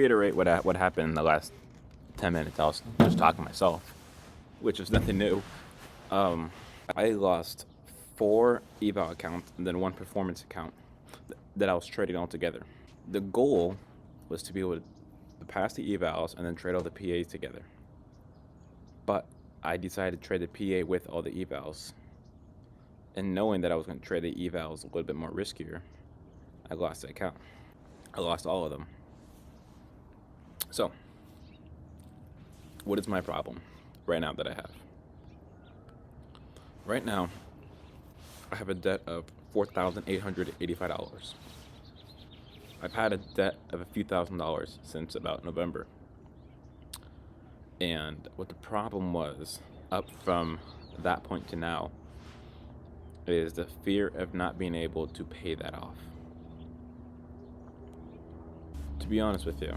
reiterate what happened in the last 10 minutes. I was just talking to myself, which is nothing new. I lost 4 eval accounts and then 1 performance account that I was trading all together. The goal was to be able to pass the evals and then trade all the PAs together. But I decided to trade the PA with all the evals. And knowing that I was going to trade the evals a little bit more riskier, I lost the account. I lost all of them. So, what is my problem right now that I have? Right now, I have a debt of $4,885. I've had a debt of a few $1,000s since about November. And what the problem was, up from that point to now, is the fear of not being able to pay that off. To be honest with you,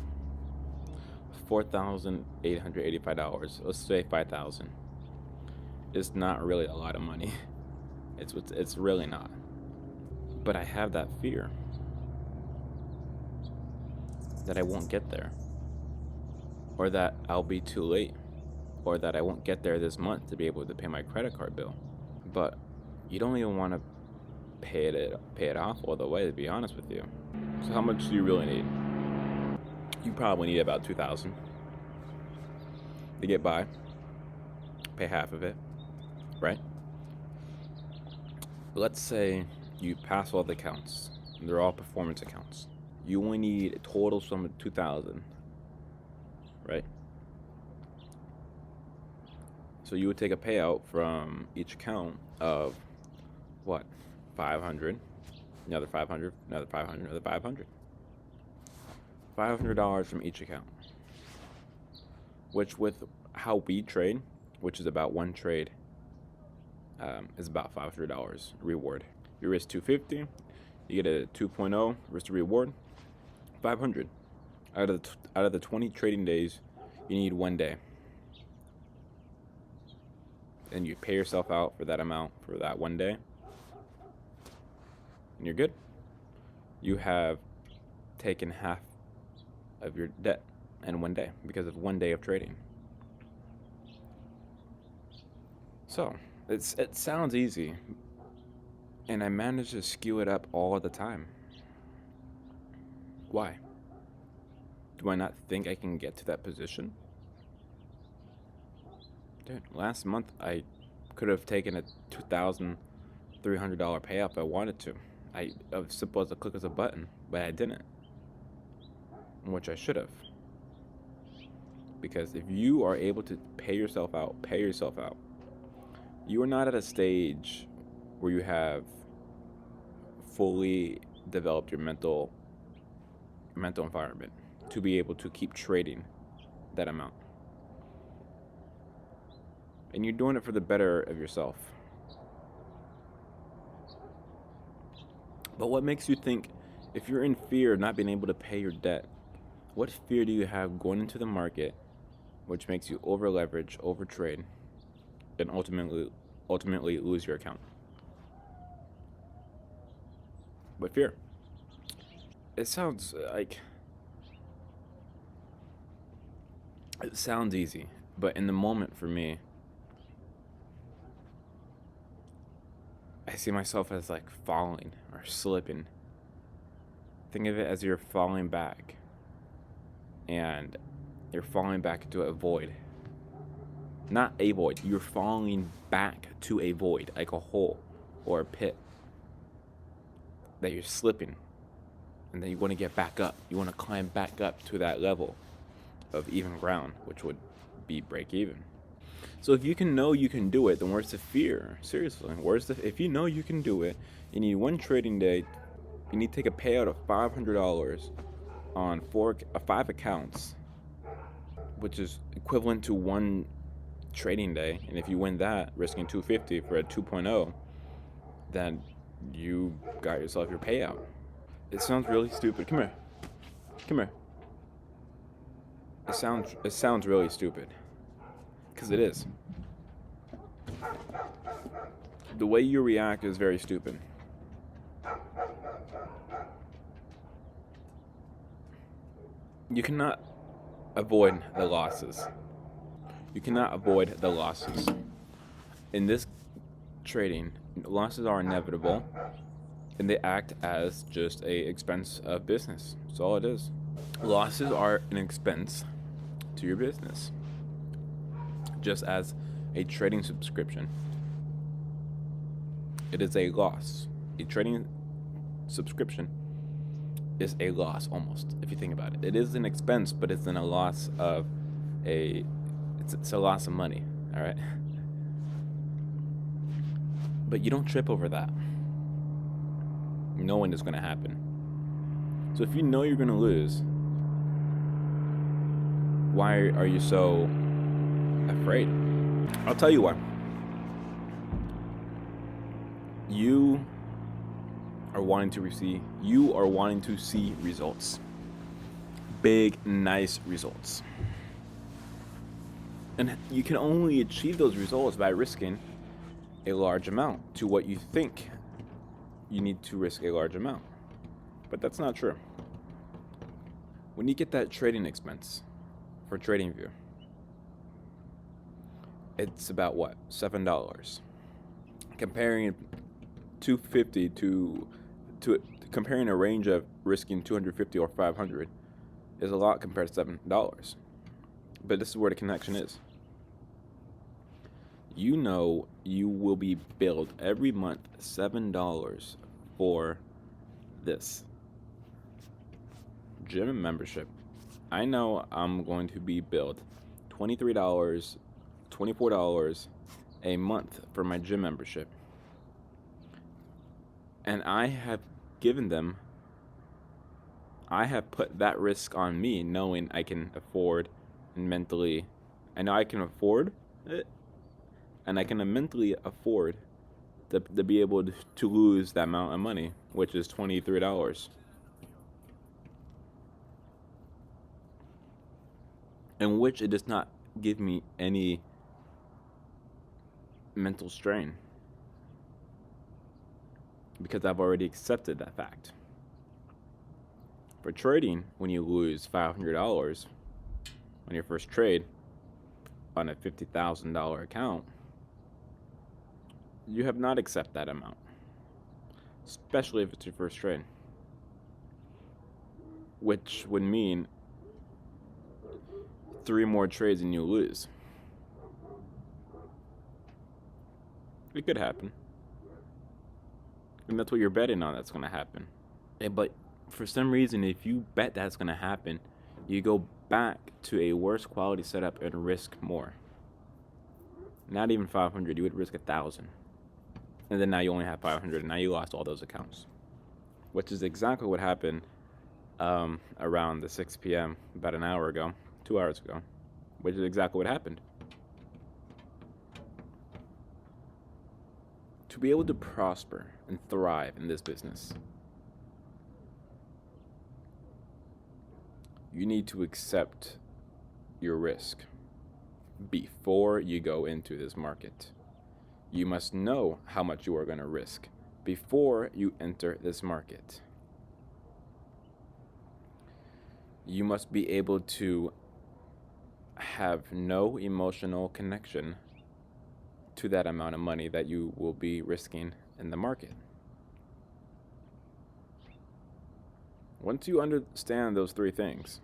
$4,885, let's say $5,000, is not really a lot of money. It's really not. But I have that fear that I won't get there, or that I'll be too late, or that I won't get there this month to be able to pay my credit card bill. But you don't even want to pay it off all the way, to be honest with you. So how much do you really need? You probably need about $2,000 to get by, pay half of it, right? Let's say you pass all the accounts, and they're all performance accounts. You only need a total sum of $2,000, right? So you would take a payout from each account of what? 500, another 500, another 500, another 500. $500 from each account, which with how we trade, which is about one trade, is about $500 reward. You risk 250, you get a 2.0 risk to reward, 500. Out of the 20 trading days, you need 1 day, and you pay yourself out for that amount for that 1 day, and you're good. You have taken half of your debt in 1 day because of 1 day of trading. So it sounds easy, and I manage to skew it up all the time. Why? Do I not think I can get to that position? Dude, last month I could have taken a $2,300 payout if I wanted to. As simple as a click of a button, but I didn't, which I should have. Because if you are able to pay yourself out. You are not at a stage where you have fully developed your mental environment to be able to keep trading that amount. And you're doing it for the better of yourself. But what makes you think, if you're in fear of not being able to pay your debt, what fear do you have going into the market which makes you over leverage, over trade, and ultimately lose your account? What fear? It sounds easy, but in the moment for me, I see myself as like falling or slipping. Think of it as you're falling back, and you're falling back into a void. Not a void, you're falling back to a void, like a hole or a pit that you're slipping, and then you want to get back up. You want to climb back up to that level of even ground, which would be break even. So if you know you can do it, then where's the fear? Seriously, if you know you can do it, you need 1 trading day, you need to take a payout of $500 on 5 accounts, which is equivalent to 1 trading day. And if you win that, risking $250 for a 2.0, then you got yourself your payout. It sounds really stupid. Come here. It sounds really stupid, because it is. The way you react is very stupid. You cannot avoid the losses. You cannot avoid the losses. In this trading, losses are inevitable, and they act as just a expense of business. That's all it is. Losses are an expense to your business, just as a trading subscription. It is a loss. A trading subscription is a loss almost, if you think about it. It is an expense, but it's in a loss of it's a loss of money, all right? But you don't trip over that. Knowing it's going to happen. So if you know you're going to lose, why are you so afraid? I'll tell you why. You are wanting to see results. Big, nice results. And you can only achieve those results by risking a large amount to what you think you need to risk a large amount. But that's not true. When you get that trading expense for TradingView, it's about what? $7. Comparing $250 to comparing a range of risking $250 or $500 is a lot compared to $7. But this is where the connection is. You know you will be billed every month $7 for this gym membership. I know I'm going to be billed $23, $24 a month for my gym membership. And I have put that risk on me, knowing I can afford and mentally, I know I can afford it, and I can mentally afford to be able to lose that amount of money, which is $23. In which it does not give me any mental strain, because I've already accepted that fact. For trading, when you lose $500 on your first trade on a $50,000 account, you have not accepted that amount, especially if it's your first trade, which would mean 3 more trades and you lose. It could happen. And that's what you're betting on, that's going to happen. But for some reason, if you bet that's going to happen, you go back to a worse quality setup and risk more. Not even 500, you would risk 1,000. And then now you only have 500, and now you lost all those accounts. Which is exactly what happened around the 6 p.m. about an hour ago, 2 hours ago. Which is exactly what happened. To be able to prosper and thrive in this business, you need to accept your risk before you go into this market. You must know how much you are going to risk before you enter this market. You must be able to have no emotional connection to that amount of money that you will be risking in the market. Once you understand those 3 things,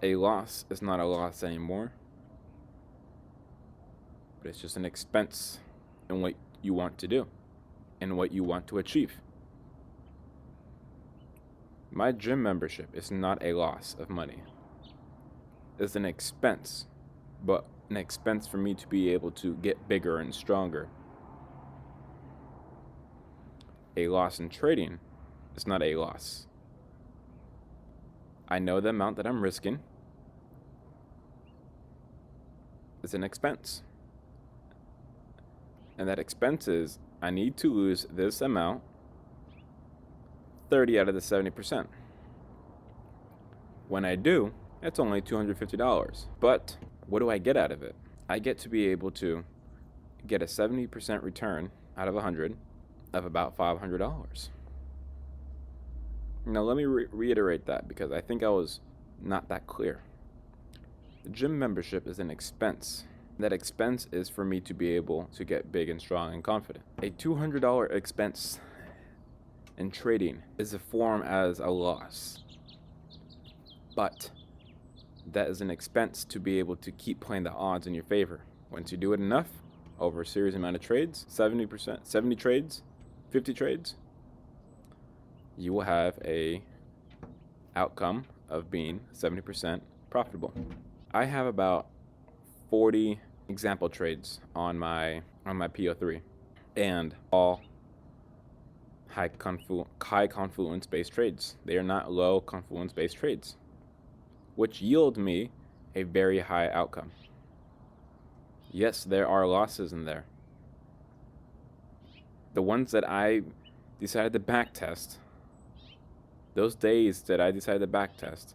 a loss is not a loss anymore, but it's just an expense in what you want to do and what you want to achieve. My gym membership is not a loss of money. It's an expense, but an expense for me to be able to get bigger and stronger. A loss in trading is not a loss. I know the amount that I'm risking. It's an expense. And that expense is, I need to lose this amount, 30 out of the 70%. When I do, it's only $250. But what do I get out of it? I get to be able to get a 70% return out of 100 of about $500. Now, let me reiterate that because I think I was not that clear. The gym membership is an expense. That expense is for me to be able to get big and strong and confident. A $200 expense in trading is a form as a loss. But that is an expense to be able to keep playing the odds in your favor. Once you do it enough, over a series amount of trades, 70%, 70 trades, 50 trades, you will have a outcome of being 70% profitable. I have about 40 example trades on my PO3, and all high confluence based trades. They are not low confluence based trades, which yield me a very high outcome. Yes, there are losses in there. The ones that I decided to backtest, those days that I decided to backtest,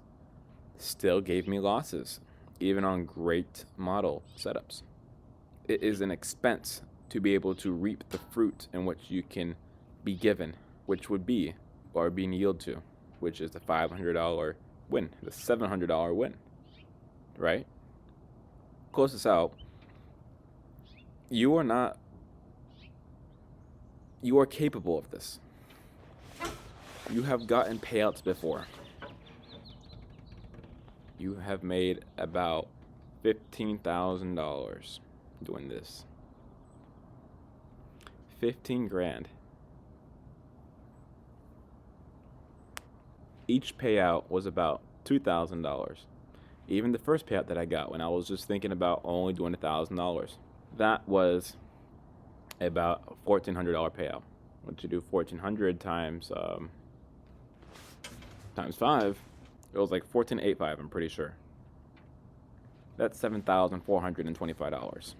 still gave me losses, even on great model setups. It is an expense to be able to reap the fruit in which you can be given, which would be, or being yielded to, which is the $500 win, the $700 win, right? Close this out. You are capable of this. You have gotten payouts before. You have made about $15,000 doing this. 15 grand. Each payout was about $2,000. Even the first payout that I got when I was just thinking about only doing $1,000, that was about a $1,400 payout. Once you do 1,400 times 5, it was like 1485, I'm pretty sure. That's $7,425.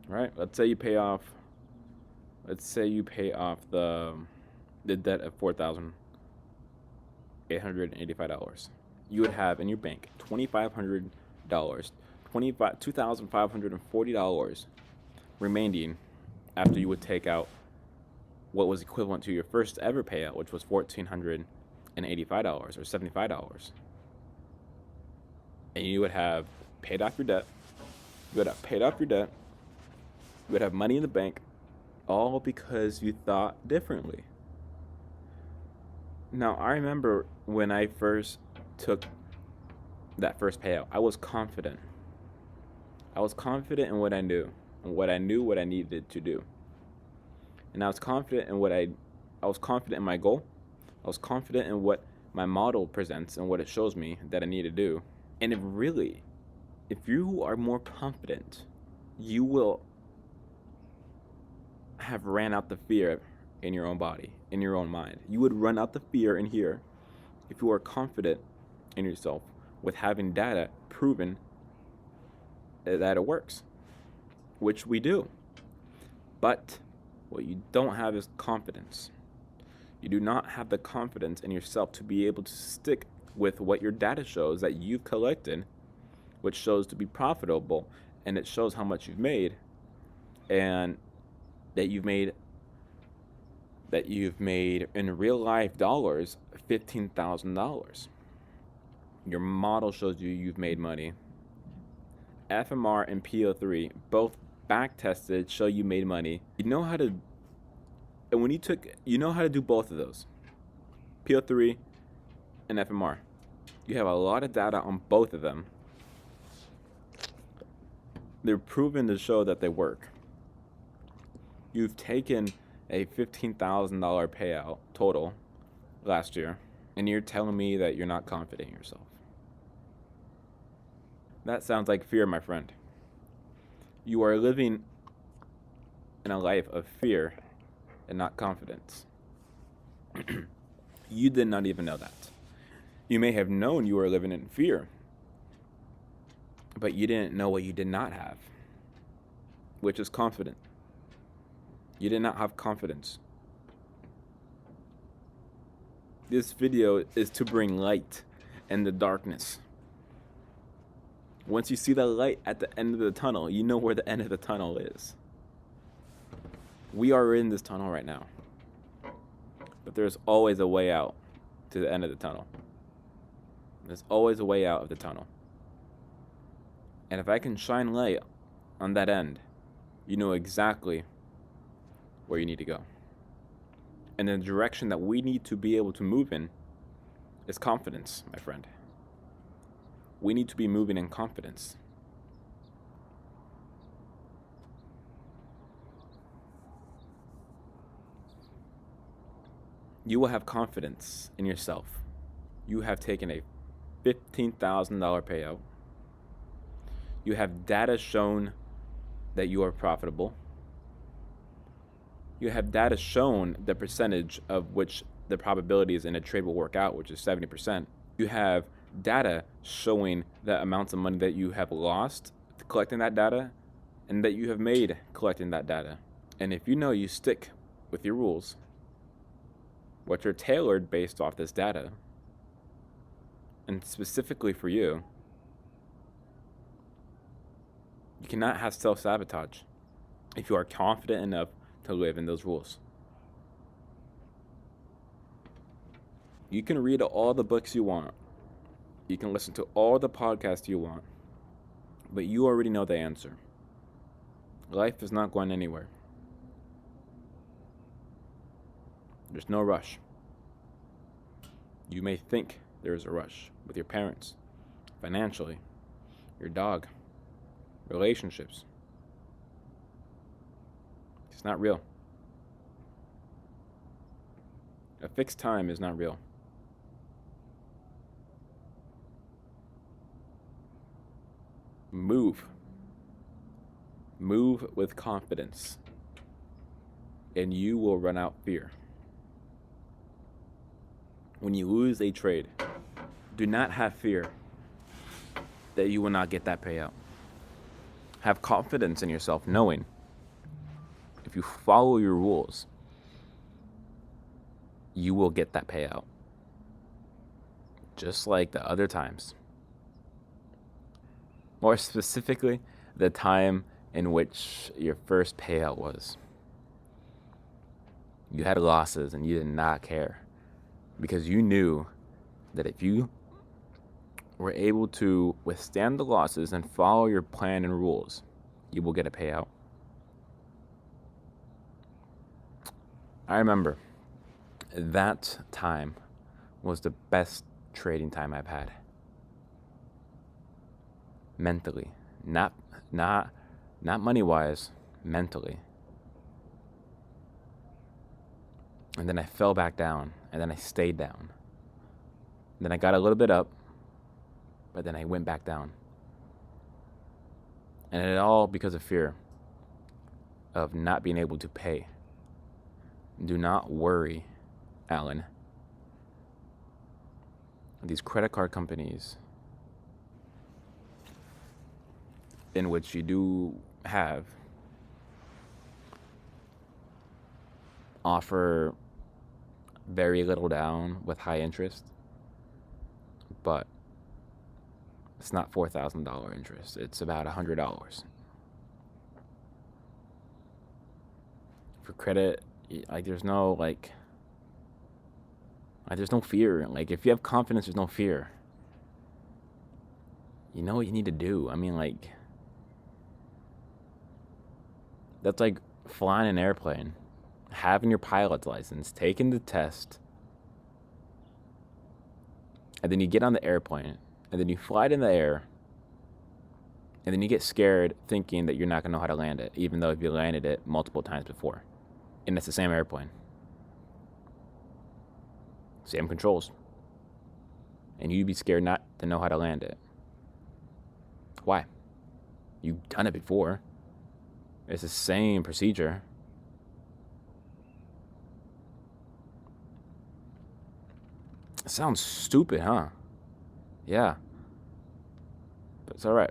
Right? Let's say you pay off the debt of $4,885. You would have in your bank $2,500, $2,540 remaining after you would take out what was equivalent to your first ever payout, which was $1,485 or $75. And you would have paid off your debt. You would have money in the bank, all because you thought differently. Now, I remember when I first took that first payout, I was confident. I was confident in what I knew, and what I needed to do. And I was confident in I was confident in my goal. I was confident in what my model presents and what it shows me that I need to do. And if you are more confident, you will have ran out the fear in your own body, in your own mind. You would run out the fear in here if you are confident in yourself with having data proven that it works, which we do. But what you don't have is confidence. You do not have the confidence in yourself to be able to stick with what your data shows that you've collected, which shows to be profitable, and it shows how much you've made, and that you've made in real life dollars $15,000. Your model shows you've made money. FMR and PO3 both back tested show you made money. You know how to do both of those, PO3 and FMR. You have a lot of data on both of them. They're proven to show that they work. You've taken a $15,000 payout total last year, and you're telling me that you're not confident in yourself. That sounds like fear, my friend. You are living in a life of fear and not confidence. You did not even know that. You may have known you were living in fear, but you didn't know what you did not have, which is confidence. You did not have confidence. This video is to bring light in the darkness. Once you see the light at the end of the tunnel, you know where the end of the tunnel is. We are in this tunnel right now. But there's always a way out to the end of the tunnel. There's always a way out of the tunnel. And if I can shine light on that end, you know exactly where you need to go. And the direction that we need to be able to move in is confidence, my friend. We need to be moving in confidence. You will have confidence in yourself. You have taken a $15,000 payout. You have data shown that you are profitable. You have data shown the percentage of which the probabilities in a trade will work out, which is 70%. You have data showing the amounts of money that you have lost collecting that data and that you have made collecting that data. And if you know you stick with your rules, which are tailored based off this data, and specifically for you, you cannot have self-sabotage if you are confident enough to live in those rules. You can read all the books you want. You can listen to all the podcasts you want. But you already know the answer. Life is not going anywhere. There's no rush. You may think there is a rush with your parents, financially, your dog, relationships. It's not real. A fixed time is not real. Move. Move with confidence, and you will run out fear. When you lose a trade, do not have fear that you will not get that payout. Have confidence in yourself, knowing if you follow your rules, you will get that payout. Just like the other times. More specifically, the time in which your first payout was. You had losses and you did not care because you knew that if you were able to withstand the losses and follow your plan and rules, you will get a payout. I remember that time was the best trading time I've had. Mentally, not money-wise, mentally. And then I fell back down, and then I stayed down. Then I got a little bit up, but then I went back down. And it all because of fear of not being able to pay. Do not worry, Alan. These credit card companies in which you do have offer very little down with high interest, but it's not $4,000 interest. It's about $100. For credit, there's no there's no fear. Like, if you have confidence, there's no fear. You know what you need to do. I mean, that's like flying an airplane, having your pilot's license, taking the test, and then you get on the airplane, and then you fly it in the air, and then you get scared thinking that you're not going to know how to land it, even though if you landed it multiple times before. And it's the same airplane. Same controls. And you'd be scared not to know how to land it. Why? You've done it before. It's the same procedure. It sounds stupid, huh? Yeah. But it's all right.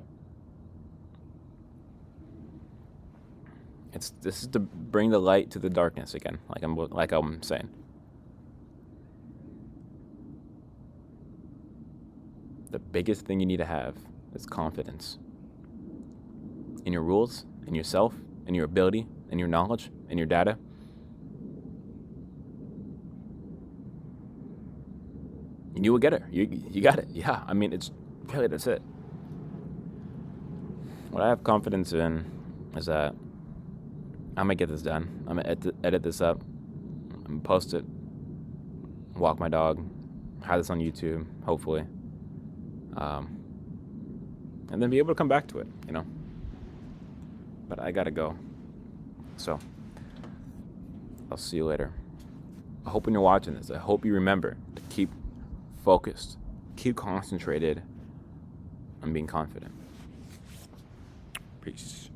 This is to bring the light to the darkness again, like I'm saying. The biggest thing you need to have is confidence in your rules, in yourself, in your ability, in your knowledge, in your data. and you will get it. You got it. Yeah, I mean, it's really, that's it. What I have confidence in is that I'm gonna get this done. I'm gonna edit this up, I'm gonna post it, walk my dog, have this on YouTube, hopefully, and then be able to come back to it, you know. But I gotta go, so I'll see you later. I hope when you're watching this, I hope you remember to keep focused, keep concentrated on being confident. Peace.